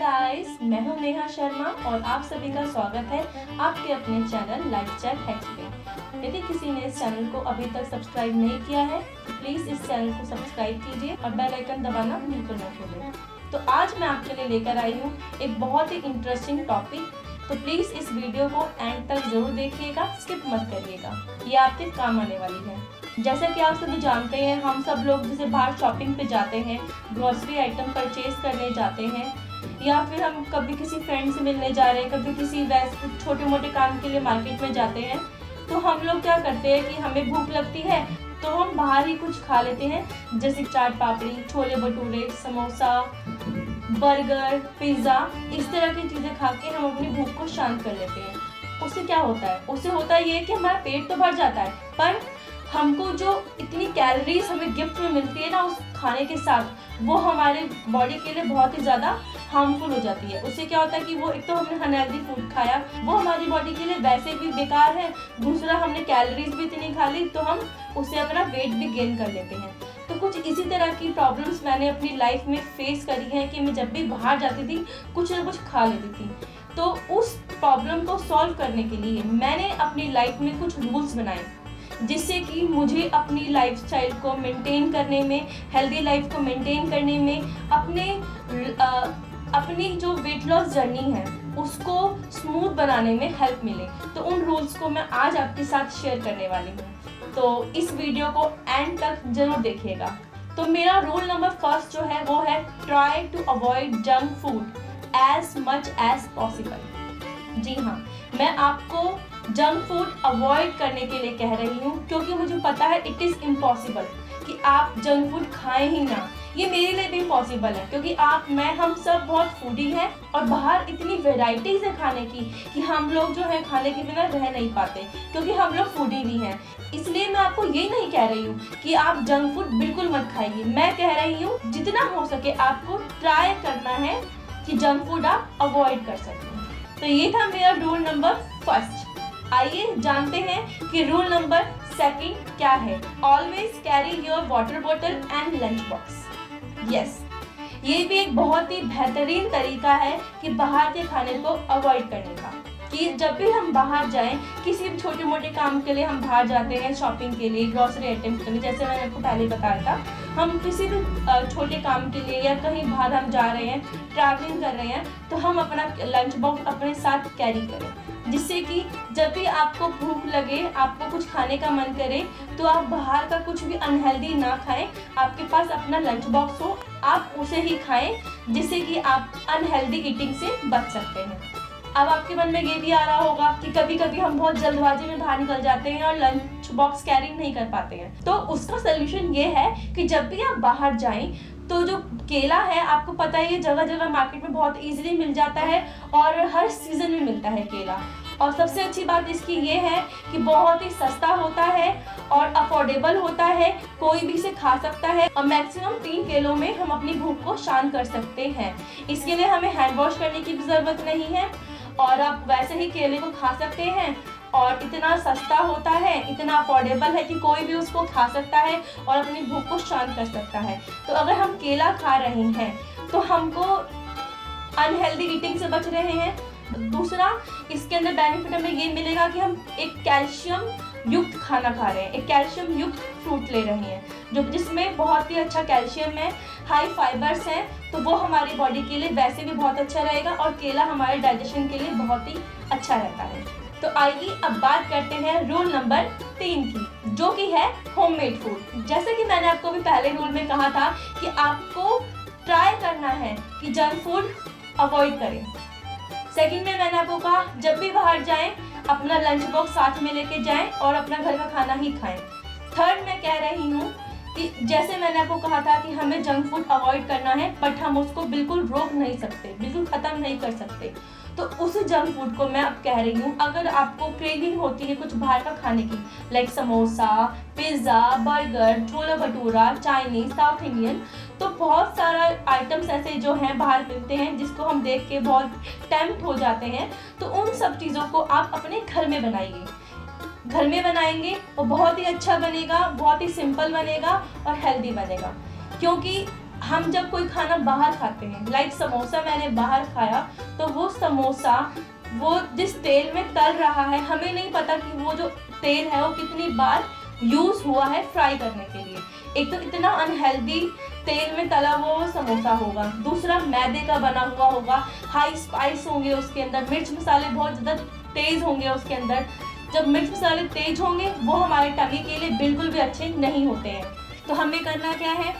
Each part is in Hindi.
गाइस, मैं हूं नेहा शर्मा और आप सभी का स्वागत है आपके अपने चैनल लाइफ चैट हैक्स पे। यदि किसी ने इस चैनल को अभी तक सब्सक्राइब नहीं किया है तो प्लीज़ इस चैनल को सब्सक्राइब कीजिए और बेल आइकन दबाना बिल्कुल न भूलें। तो आज मैं आपके लिए लेकर आई हूँ एक बहुत ही इंटरेस्टिंग टॉपिक, तो प्लीज़ इस वीडियो को एंड तक ज़रूर देखिएगा, स्किप मत करिएगा, ये आपके काम आने वाली है। जैसा कि आप सभी जानते हैं, हम सब लोग जैसे बाहर शॉपिंग पे जाते हैं, ग्रॉसरी आइटम परचेज करने जाते हैं, या फिर हम कभी किसी फ्रेंड से मिलने जा रहे हैं, कभी किसी वैसे छोटे मोटे काम के लिए मार्केट में जाते हैं, तो हम लोग क्या करते हैं कि हमें भूख लगती है तो हम बाहर ही कुछ खा लेते हैं, जैसे चाट पापड़ी, छोले भटूरे, समोसा, बर्गर, पिज़्ज़ा, इस तरह की चीज़ें खा के हम अपनी भूख को शांत कर लेते हैं। उससे क्या होता है? उससे होता है ये कि हमारा पेट तो भर जाता है, पर हमको जो इतनी कैलोरीज हमें गिफ्ट में मिलती है ना उस खाने के साथ, वो हमारे बॉडी के लिए बहुत ही ज़्यादा हार्मफुल हो जाती है। उससे क्या होता है कि वो एक तो हमने अनहेल्दी फूड खाया, वो हमारी बॉडी के लिए वैसे भी बेकार है, दूसरा हमने कैलोरीज भी इतनी खा ली तो हम उससे अपना वेट भी गेन कर लेते हैं। तो कुछ इसी तरह की प्रॉब्लम्स मैंने अपनी लाइफ में फेस करी हैं कि मैं जब भी बाहर जाती थी कुछ ना कुछ खा लेती थी। तो उस प्रॉब्लम को सॉल्व करने के लिए मैंने अपनी लाइफ में कुछ रूल्स बनाए, जिससे कि मुझे अपनी लाइफस्टाइल को मेंटेन करने में, हेल्दी लाइफ को मेंटेन करने में, अपनी जो वेट लॉस जर्नी है उसको स्मूथ बनाने में हेल्प मिले। तो उन रूल्स को मैं आज आपके साथ शेयर करने वाली हूँ, तो इस वीडियो को एंड तक जरूर देखिएगा। तो मेरा रूल नंबर फर्स्ट जो है वो है try to avoid junk food as much as possible. जी हाँ, मैं आपको जंक फूड अवॉइड करने के लिए कह रही हूँ, क्योंकि मुझे पता है इट इज़ इम्पॉसिबल कि आप जंक फूड खाएं ही ना। ये मेरे लिए भी इम्पॉसिबल है, क्योंकि हम सब बहुत फूडी हैं और बाहर इतनी वेराइटीज़ है खाने की कि हम लोग जो है खाने के बिना रह नहीं पाते, क्योंकि हम लोग फूडी भी हैं। इसलिए मैं आपको ये नहीं कह रही हूँ कि आप जंक फूड बिल्कुल मत खाइए, मैं कह रही हूँ जितना हो सके आपको ट्राई करना है कि जंक फूड आप अवॉइड कर सकें। तो ये था मेरा रूल नंबर फर्स्ट। आइए जानते हैं कि रूल नंबर सेकंड क्या है। Always carry your water bottle and lunch box. Yes, ये भी एक बहुत ही बेहतरीन तरीका है कि बाहर के खाने को अवॉइड करने का। कि जब भी हम बाहर जाएं, किसी भी छोटे मोटे काम के लिए हम बाहर जाते हैं, शॉपिंग के लिए, ग्रॉसरी आइटम के लिए, जैसे मैंने आपको पहले बताया था, हम किसी भी छोटे काम के लिए या कहीं बाहर हम जा रहे हैं, ट्रैवलिंग कर रहे हैं, तो हम अपना लंच बॉक्स अपने साथ कैरी करें, जिससे कि जब भी आपको भूख लगे, आपको कुछ खाने का मन करे, तो आप बाहर का कुछ भी अनहेल्दी ना खाएं, आपके पास अपना लंच बॉक्स हो, आप उसे ही खाएं, जिससे कि आप अनहेल्दी ईटिंग से बच सकते हैं। अब आपके मन में ये भी आ रहा होगा कि कभी कभी हम बहुत जल्दबाजी में बाहर निकल जाते हैं और लंच बॉक्स कैरी नहीं कर पाते हैं, तो उसका सलूशन ये है कि जब भी आप बाहर जाएं तो जो केला है, आपको पता है ये जगह जगह मार्केट में बहुत इजीली मिल जाता है और हर सीजन में मिलता है केला। और सबसे अच्छी बात इसकी ये है कि बहुत ही सस्ता होता है और अफोर्डेबल होता है, कोई भी इसे खा सकता है और मैक्सिमम 3 केलों में हम अपनी भूख को शांत कर सकते हैं। इसके लिए हमें हैंड वॉश करने की भी ज़रूरत नहीं है और आप वैसे ही केले को खा सकते हैं, और इतना सस्ता होता है, इतना अफोर्डेबल है कि कोई भी उसको खा सकता है और अपनी भूख को शांत कर सकता है। तो अगर हम केला खा रहे हैं तो हमको अनहेल्दी ईटिंग से बच रहे हैं। दूसरा, इसके अंदर बेनिफिट हमें ये मिलेगा कि हम एक कैल्शियम युक्त खाना खा रहे हैं, एक कैल्शियम युक्त फ्रूट ले रहे हैं, जो जिसमें बहुत ही अच्छा कैल्शियम है, हाई फाइबर्स हैं, तो वो हमारी बॉडी के लिए वैसे भी बहुत अच्छा रहेगा और केला हमारे डाइजेशन के लिए बहुत ही अच्छा रहता है। तो आइए अब बात करते हैं रूल नंबर 3 की, जो कि है होममेड फूड। जैसे कि मैंने आपको भी पहले रूल में कहा था कि आपको ट्राई करना है कि जंक फूड अवॉइड करें। सेकंड में मैंने आपको कहा जब भी बाहर जाएं अपना लंच बॉक्स साथ में लेके जाएं और अपना घर का खाना ही खाएं। थर्ड में कह रही हूँ कि जैसे मैंने आपको कहा था कि हमें जंक फूड अवॉइड करना है, बट हम उसको बिल्कुल रोक नहीं सकते, बिल्कुल ख़त्म नहीं कर सकते। तो उस जंक फूड को मैं अब कह रही हूँ, अगर आपको क्रेविंग होती है कुछ बाहर का खाने की, लाइक समोसा, पिज़्ज़ा, बर्गर, छोला भटूरा, चाइनीज़, साउथ इंडियन, तो बहुत सारा आइटम्स ऐसे जो हैं बाहर मिलते हैं जिसको हम देख के बहुत टेम्प्ट हो जाते हैं। तो उन सब चीज़ों को आप अपने घर में बनाइए, घर में बनाएंगे वो बहुत ही अच्छा बनेगा, बहुत ही सिंपल बनेगा और हेल्दी बनेगा। क्योंकि हम जब कोई खाना बाहर खाते हैं, लाइक समोसा मैंने बाहर खाया, तो वो समोसा वो जिस तेल में तल रहा है, हमें नहीं पता कि वो जो तेल है वो कितनी बार यूज हुआ है फ्राई करने के लिए। एक तो इतना अनहेल्दी तेल में तला हुआ समोसा होगा, दूसरा मैदे का बना हुआ होगा, हाई स्पाइस होंगे उसके अंदर, मिर्च मसाले बहुत ज़्यादा तेज होंगे उसके अंदर। जब मिर्च मसाले तेज होंगे वो हमारे टमी के लिए बिल्कुल भी अच्छे नहीं होते हैं। तो हमें करना क्या है,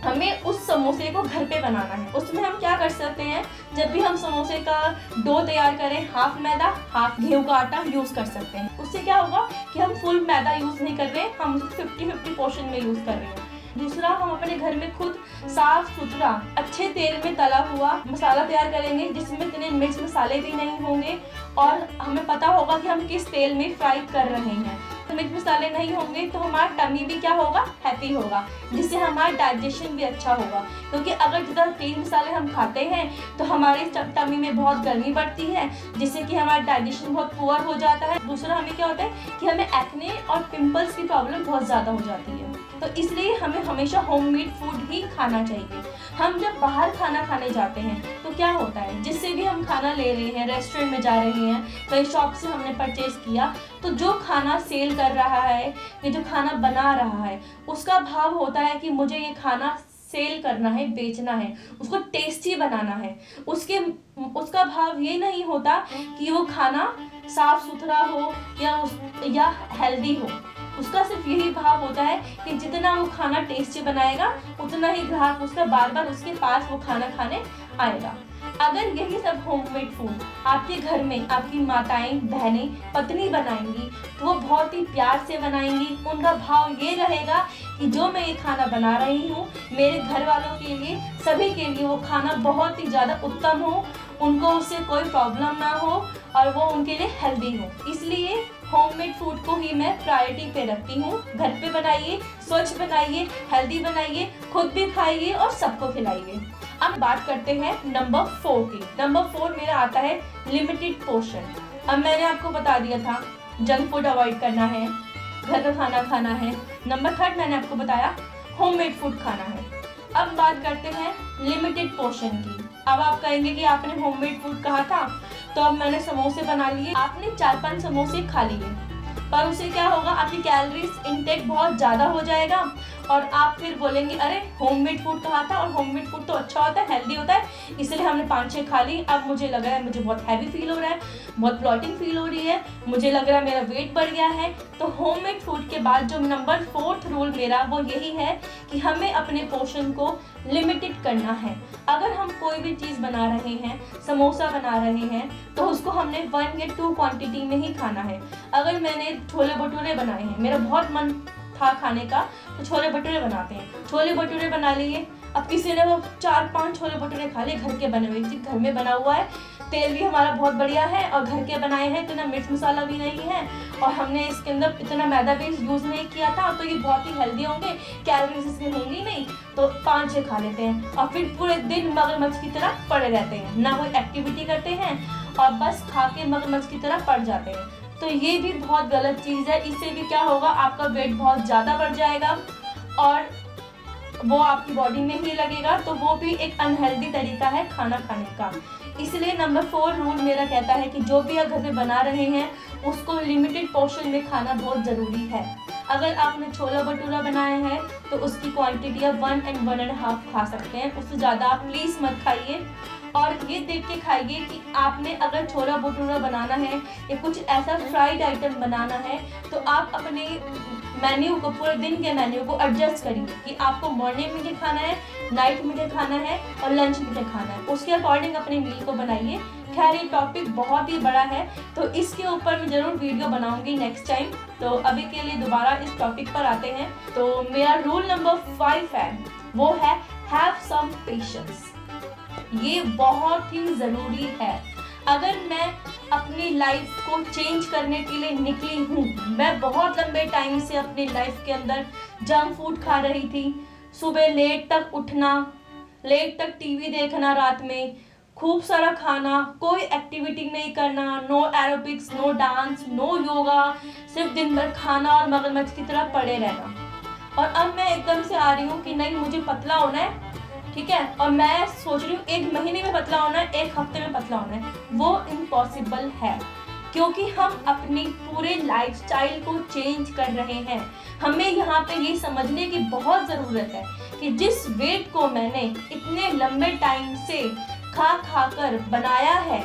हमें उस समोसे को घर पे बनाना है। उसमें हम क्या कर सकते हैं, जब भी हम समोसे का डो तैयार करें, हाफ मैदा हाफ गेहूं का आटा यूज कर सकते हैं। उससे क्या होगा कि हम फुल मैदा यूज नहीं कर रहे, हम 50-50 पोर्शन में यूज कर रहे हैं। दूसरा, हम अपने घर में खुद साफ सुथरा अच्छे तेल में तला हुआ मसाला तैयार करेंगे, जिसमें इतने मिर्च मसाले भी नहीं होंगे और हमें पता होगा कि हम किस तेल में फ्राई कर रहे हैं। तो मिर्च मसाले नहीं होंगे तो हमारा टमी भी क्या होगा, हैप्पी होगा, जिससे हमारा डाइजेशन भी अच्छा होगा। क्योंकि अगर ज़्यादा तेल मसाले हम खाते हैं तो हमारे टमी में बहुत गर्मी बढ़ती है, जिससे कि हमारा डाइजेशन बहुत पुअर हो जाता है। दूसरा, हमें क्या होता है कि हमें एक्ने और पिंपल्स की प्रॉब्लम बहुत ज़्यादा हो जाती है। तो इसलिए हमें हमेशा होममेड फूड ही खाना चाहिए। हम जब बाहर खाना खाने जाते हैं तो क्या होता है, जिससे भी हम खाना ले रहे हैं, रेस्टोरेंट में जा रहे हैं, कहीं शॉप से हमने परचेज किया, तो जो खाना सेल कर रहा है या जो खाना बना रहा है, उसका भाव होता है कि मुझे ये खाना सेल करना है, बेचना है, उसको टेस्टी बनाना है। उसका भाव ये नहीं होता कि वो खाना साफ सुथरा हो या हेल्दी हो। उसका सिर्फ यही भाव होता है कि जितना वो खाना टेस्टी बनाएगा उतना ही ग्राहक उसका बार बार उसके पास वो खाना खाने आएगा। अगर यही सब होममेड फूड आपके घर में आपकी माताएं, बहनें, पत्नी बनाएंगी तो वो बहुत ही प्यार से बनाएंगी। उनका भाव ये रहेगा कि जो मैं ये खाना बना रही हूँ, मेरे घर वालों के लिए, सभी के लिए वो खाना बहुत ही ज़्यादा उत्तम हो, उनको उससे कोई प्रॉब्लम ना हो और वो उनके लिए हेल्दी हो। इसलिए होममेड फूड को ही मैं प्रायोरिटी पे रखती हूँ। घर पे बनाइए, स्वच्छ बनाइए, हेल्दी बनाइए, खुद भी खाइए और सबको खिलाइए। अब बात करते हैं नंबर 4 की। नंबर 4 मेरा आता है लिमिटेड पोर्शन। अब मैंने आपको बता दिया था जंक फूड अवॉइड करना है, घर का खाना खाना है। नंबर 3 मैंने आपको बताया होममेड फूड खाना है। अब बात करते हैं लिमिटेड पोर्शन की। अब आप कहेंगे कि आपने होममेड फूड कहा था, तो अब मैंने समोसे बना लिए, आपने 4-5 समोसे खा लिए, पर उससे क्या होगा, आपकी कैलोरीज इनटेक बहुत ज़्यादा हो जाएगा और आप फिर बोलेंगे अरे होममेड फूड कहा था और होममेड फूड तो अच्छा होता है, हेल्दी होता है, इसलिए हमने 5-6 खा ली। अब मुझे लग रहा है मुझे बहुत हैवी फील हो रहा है, बहुत ब्लॉटिंग फील हो रही है, मुझे लग रहा है मेरा वेट बढ़ गया है। तो होममेड फूड के बाद जो नंबर 4 रूल मेरा वो यही है कि हमें अपने पोर्शन को लिमिटेड करना है। अगर हम कोई भी चीज़ बना रहे हैं, समोसा बना रहे हैं, तो उसको हमने 1 या 2 क्वांटिटी में ही खाना है। अगर मैंने छोले भटूरे बनाए हैं, मेरा बहुत मन था खाने का, तो छोले भटूरे बनाते हैं, छोले भटूरे बना लिए। अब किसी ने वो 4-5 छोले भटूरे खा लिए, घर के बने हुए, घर में बना हुआ है, तेल भी हमारा बहुत बढ़िया है और घर के बनाए हैं, इतना मिर्च मसाला भी नहीं है और हमने इसके अंदर इतना मैदा भी यूज़ नहीं किया था, तो ये बहुत ही हेल्दी होंगे, कैलोरीज इसमें होंगी नहीं, तो 5-6 खा लेते हैं और फिर पूरे दिन मगरमच्छ की तरह पड़े रहते हैं, ना कोई एक्टिविटी करते हैं और बस खा के मगरमच्छ की तरह पड़ जाते हैं। तो ये भी बहुत गलत चीज़ है। इससे भी क्या होगा, आपका वेट बहुत ज़्यादा बढ़ जाएगा और वो आपकी बॉडी में ही लगेगा, तो वो भी एक अनहेल्दी तरीका है खाना खाने का। इसलिए नंबर 4 रूल मेरा कहता है कि जो भी आप घर में बना रहे हैं उसको लिमिटेड पोर्शन में खाना बहुत ज़रूरी है। अगर आपने छोला भटूरा बनाया है तो उसकी क्वांटिटी आप 1 and 1.5 खा सकते हैं, उससे ज़्यादा आप प्लीज़ मत खाइए। और ये देख के खाइए कि आपने अगर छोला भटूरा बनाना है या कुछ ऐसा फ्राइड आइटम बनाना है, तो आप अपने मेन्यू को, पूरे दिन के मेन्यू को एडजस्ट करिए कि आपको मॉर्निंग में क्या खाना है, नाइट में क्या खाना है और लंच में क्या खाना है, उसके अकॉर्डिंग अपने मील को बनाइए। खैर ये टॉपिक बहुत ही बड़ा है, तो इसके ऊपर मैं ज़रूर वीडियो बनाऊंगी नेक्स्ट टाइम। तो अभी के लिए दोबारा इस टॉपिक पर आते हैं। तो मेरा रूल नंबर 5 है, वो है हैव सम पेशेंस। ये बहुत ही ज़रूरी है। अगर मैं अपनी लाइफ को चेंज करने के लिए निकली हूँ, मैं बहुत लंबे टाइम से अपनी लाइफ के अंदर जंक फूड खा रही थी, सुबह लेट तक उठना, लेट तक टीवी देखना, रात में खूब सारा खाना, कोई एक्टिविटी नहीं करना, no aerobics, no dance, no yoga, सिर्फ दिन भर खाना और मगरमच्छ की तरह पड़े रहना। और अब मैं एकदम से आ रही हूँ कि नहीं, मुझे पतला होना है, ठीक है। और मैं सोच रही हूँ 1 महीने में पतला होना है, 1 हफ्ते में पतला होना है, वो इम्पॉसिबल है, क्योंकि हम अपनी पूरे लाइफस्टाइल को चेंज कर रहे हैं। हमें यहाँ पे ये समझने की बहुत ज़रूरत है कि जिस वेट को मैंने इतने लंबे टाइम से खा कर बनाया है,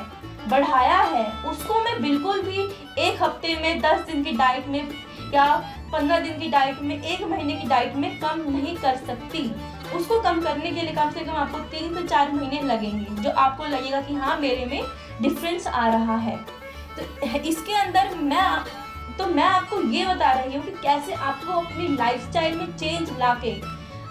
बढ़ाया है, उसको मैं बिल्कुल भी 1 हफ्ते में, 10 दिन की डाइट में या 15 दिन की डाइट में, 1 महीने की डाइट में कम नहीं कर सकती। उसको कम करने के लिए कम से कम आपको 3 से 4 महीने लगेंगे, जो आपको लगेगा कि हाँ मेरे में डिफरेंस आ रहा है। तो इसके अंदर मैं आपको ये बता रही हूँ कि कैसे आपको अपनी लाइफस्टाइल में चेंज लाके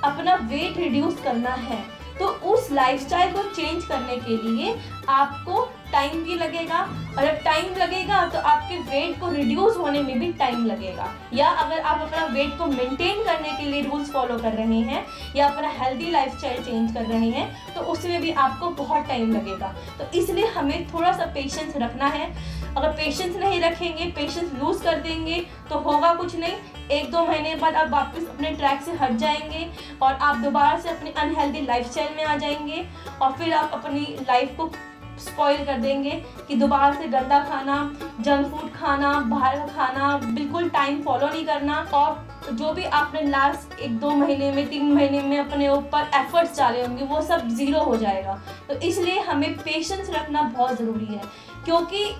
अपना वेट रिड्यूस करना है। तो उस लाइफस्टाइल को चेंज करने के लिए आपको टाइम भी लगेगा, और जब टाइम लगेगा तो आपके वेट को रिड्यूस होने में भी टाइम लगेगा। या अगर आप अपना वेट को मेंटेन करने के लिए रूल्स फॉलो कर रहे हैं या अपना हेल्दी लाइफस्टाइल चेंज कर रहे हैं, तो उसमें भी आपको बहुत टाइम लगेगा। तो इसलिए हमें थोड़ा सा पेशेंस रखना है। अगर पेशेंस नहीं रखेंगे, पेशेंस लूज कर देंगे, तो होगा कुछ नहीं। 1-2 महीने बाद आप वापस अपने ट्रैक से हट जाएंगे और आप दोबारा से अपनी अनहेल्दी लाइफस्टाइल में आ जाएंगे, और फिर आप अपनी लाइफ को स्पॉइल कर देंगे कि दोबारा से गंदा खाना, जंक फूड खाना, बाहर का खाना, बिल्कुल टाइम फॉलो नहीं करना, और जो भी आपने लास्ट 1-2 महीने में, 3 महीने में अपने ऊपर एफर्ट्स डाले होंगे, वो सब ज़ीरो हो जाएगा। तो इसलिए हमें पेशेंस रखना बहुत ज़रूरी है, क्योंकि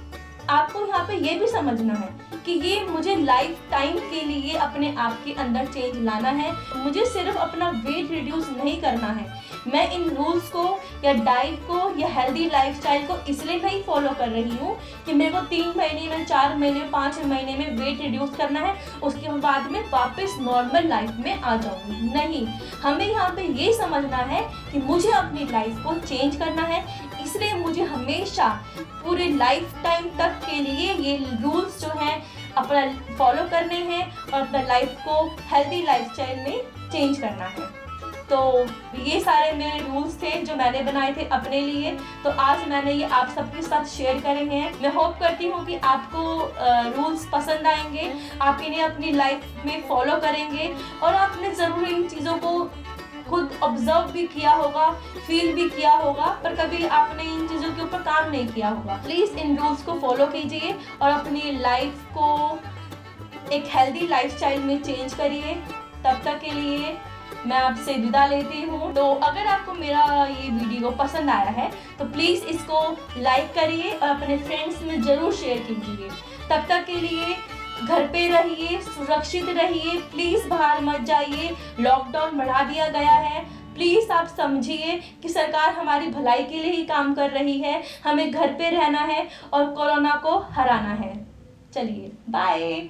आपको यहाँ पे ये भी समझना है कि ये मुझे लाइफ टाइम के लिए अपने आप के अंदर चेंज लाना है। मुझे सिर्फ अपना वेट रिड्यूस नहीं करना है, मैं इन रूल्स को या डाइट को या हेल्दी लाइफस्टाइल को इसलिए नहीं फॉलो कर रही हूँ कि मेरे को 3 महीने में, 4 महीने में, 5 महीने में वेट रिड्यूस करना है, उसके बाद में वापस नॉर्मल लाइफ में आ जाऊँगी। नहीं, हमें यहाँ पे ये समझना है कि मुझे अपनी लाइफ को चेंज करना है, इसलिए मुझे हमेशा पूरे लाइफ टाइम तक के लिए ये रूल्स जो हैं अपना फॉलो करने हैं और अपना लाइफ को हेल्दी लाइफस्टाइल में चेंज करना है। तो ये सारे मेरे रूल्स थे जो मैंने बनाए थे अपने लिए, तो आज मैंने ये आप सबके साथ शेयर करे हैं। मैं होप करती हूँ कि आपको रूल्स पसंद आएंगे, आप इन्हें अपनी लाइफ में फॉलो करेंगे, और आपने ज़रूर इन चीज़ों को खुद ऑब्जर्व भी किया होगा, फील भी किया होगा, पर कभी आपने इन चीज़ों के ऊपर काम नहीं किया होगा। प्लीज़ इन रूल्स को फॉलो कीजिए और अपनी लाइफ को एक हेल्दी लाइफस्टाइल में चेंज करिए। तब तक के लिए मैं आपसे विदा लेती हूँ। तो अगर आपको मेरा ये वीडियो पसंद आया है तो प्लीज़ इसको लाइक करिए और अपने फ्रेंड्स में ज़रूर शेयर कीजिए। तब तक के लिए घर पे रहिए, सुरक्षित रहिए, प्लीज़ बाहर मत जाइए। लॉकडाउन बढ़ा दिया गया है, प्लीज़ आप समझिए कि सरकार हमारी भलाई के लिए ही काम कर रही है। हमें घर पे रहना है और कोरोना को हराना है। चलिए, बाय।